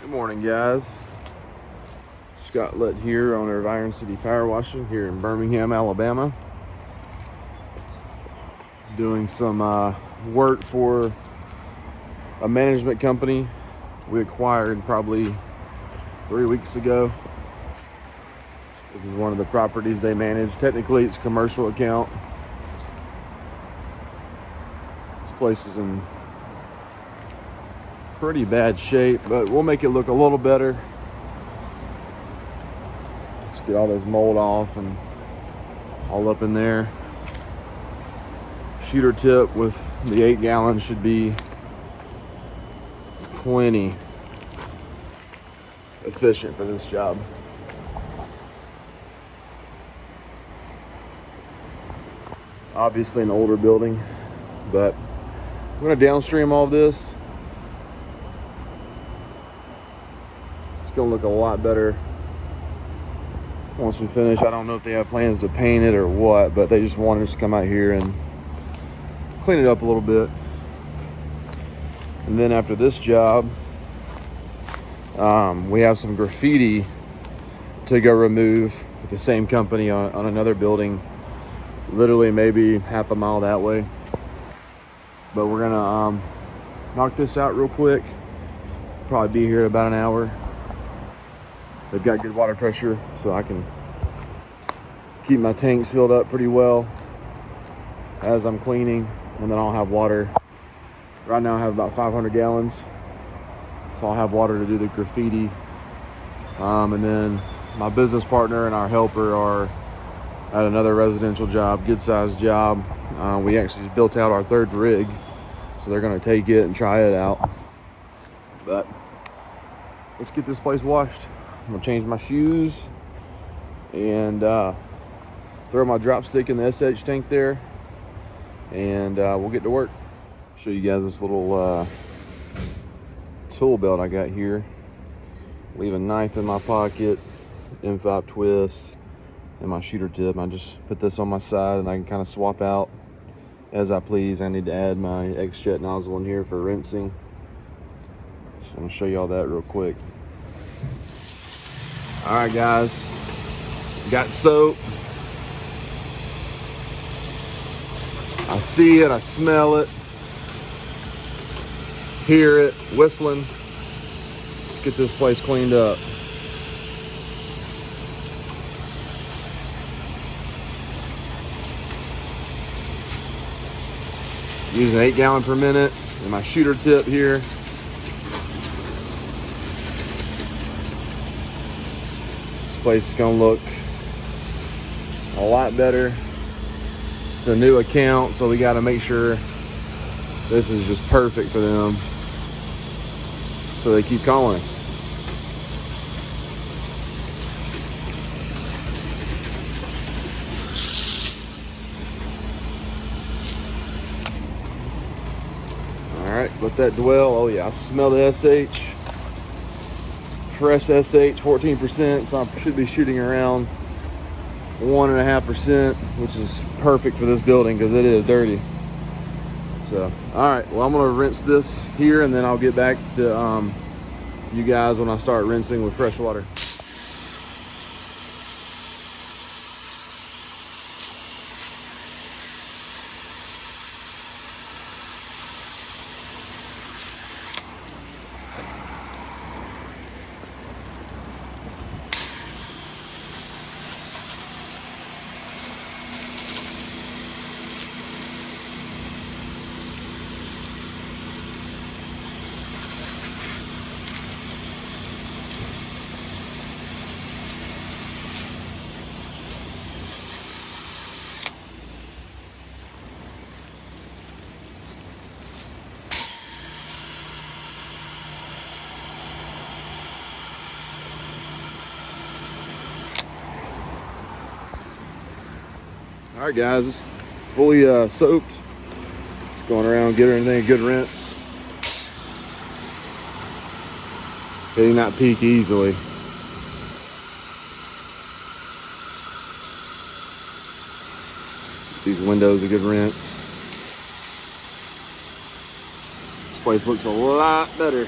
Good morning, guys. Scott Lett here, owner of Iron City Power Washing here in Birmingham, Alabama. Doing some work for a management company we acquired probably 3 weeks ago. This is one of the properties they manage. Technically, it's a commercial account. This place is in pretty bad shape, but we'll make it look a little better. Let's get all this mold off and all up in there. Shooter tip with the 8 gallon should be plenty efficient for this job. Obviously an older building, but I'm going to downstream all this. It's going to look a lot better once we finish. I don't know if they have plans to paint it or what, but they just wanted us to come out here and clean it up a little bit. And then after this job, we have some graffiti to go remove with the same company on another building, literally maybe half a mile that way. But we're gonna knock this out real quick. Probably be here in about an hour. They've got good water pressure, so I can keep my tanks filled up pretty well as I'm cleaning, and then I'll have water. Right now I have about 500 gallons, so I'll have water to do the graffiti. And then my business partner and our helper are at another residential job, good sized job. We actually just built out our 3rd rig, so they're gonna take it and try it out. But let's get this place washed. I'm gonna change my shoes and throw my drop stick in the SH tank there, and we'll get to work. Show you guys this little tool belt I got here. Leave a knife in my pocket, M5 twist, and my shooter tip. I just put this on my side and I can kind of swap out as I please. I need to add my X-Jet nozzle in here for rinsing, so I'm gonna show you all that real quick. All right, guys, got soap. I see it, I smell it, hear it whistling. Let's get this place cleaned up. Using 8 gallon per minute and my shooter tip here. This place is gonna look a lot better. It's a new account, so we gotta make sure this is just perfect for them, so they keep calling us. All right, let that dwell. Oh yeah, I smell the SH. Fresh SH, 14%, so I should be shooting around 1.5%, which is perfect for this building because it is dirty. So, all right, well, I'm gonna rinse this here, and then I'll get back to you guys when I start rinsing with fresh water. All right, guys, it's fully soaked. Just going around, get everything a good rinse. Hitting that peak easily. These windows a good rinse. This place looks a lot better.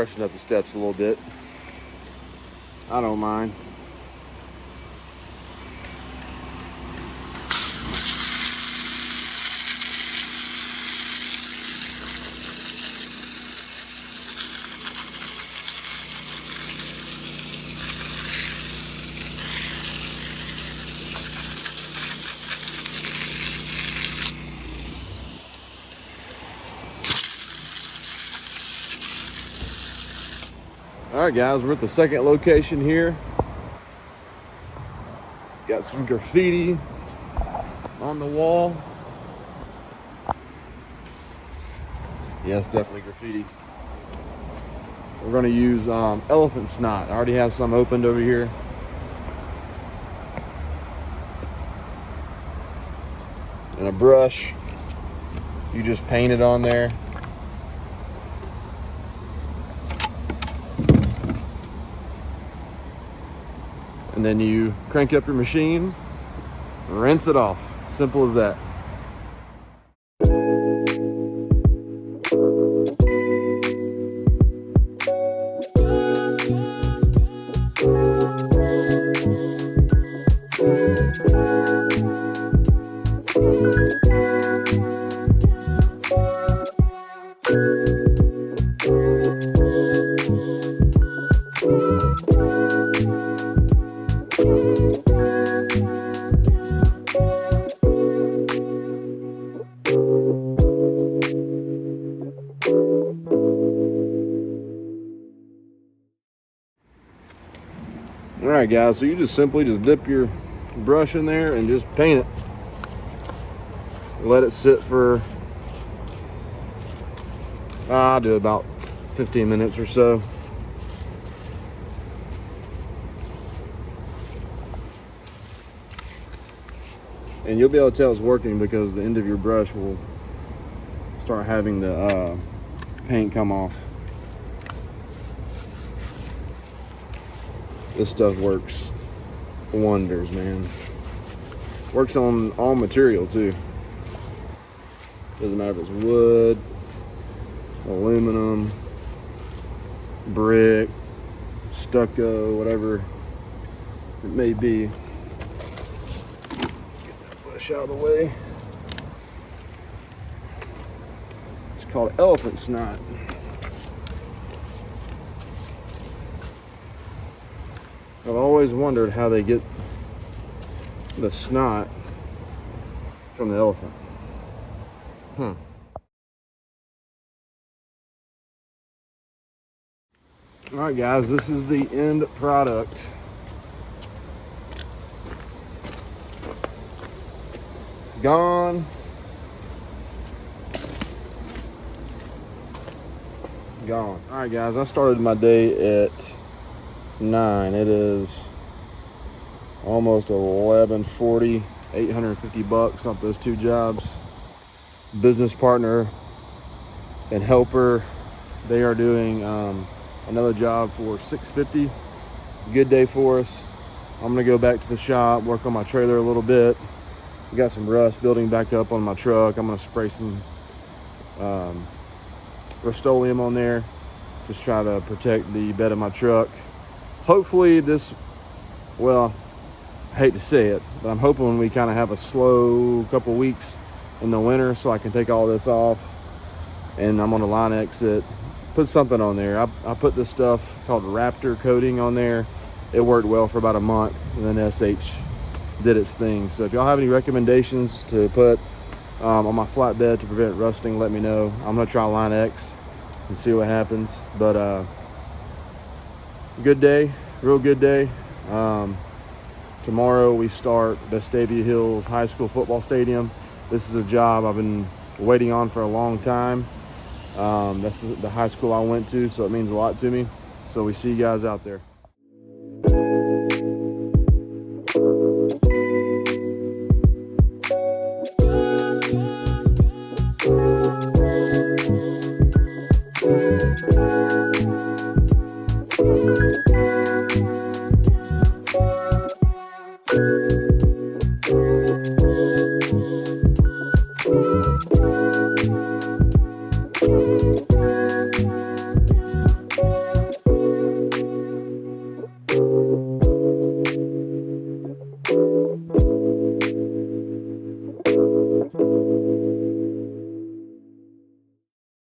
freshen up the steps a little bit. I don't mind. All right, guys, we're at the second location here. Got some graffiti on the wall. Yes, definitely graffiti. We're going to use elephant snot. I already have some opened over here. And a brush. You just paint it on there. And then you crank up your machine, rinse it off. Simple as that. All right, guys, so you just simply dip your brush in there and just paint it. Let it sit for, I'll do about 15 minutes or so. And you'll be able to tell it's working because the end of your brush will start having the paint come off. This stuff works wonders, man. Works on all material too. Doesn't matter if it's wood, aluminum, brick, stucco, whatever it may be. Get that bush out of the way. It's called elephant snot. I've always wondered how they get the snot from the elephant. All right, guys, this is the end product. Gone. Gone. All right, guys, I started my day at 9. It is almost 11:40. 850 bucks off those two jobs. Business partner and helper, they are doing another job for $650. Good day for us. I'm gonna go back to the shop, work on my trailer a little bit. We got some rust building back up on my truck. I'm gonna spray some Rust-Oleum on there, just try to protect the bed of my truck. Hopefully this, well, I hate to say it, but I'm hoping we kind of have a slow couple weeks in the winter so I can take all this off. And I'm on a line exit, put something on there. I put this stuff called Raptor coating on there. It worked well for about a month, and then SH did its thing. So if y'all have any recommendations to put on my flatbed to prevent rusting, let me know. I'm gonna try Line X and see what happens. But good day, real good day. Tomorrow we start Vestavia Hills High School football stadium. This is a job I've been waiting on for a long time. This is the high school I went to, so it means a lot to me. So we see you guys out there.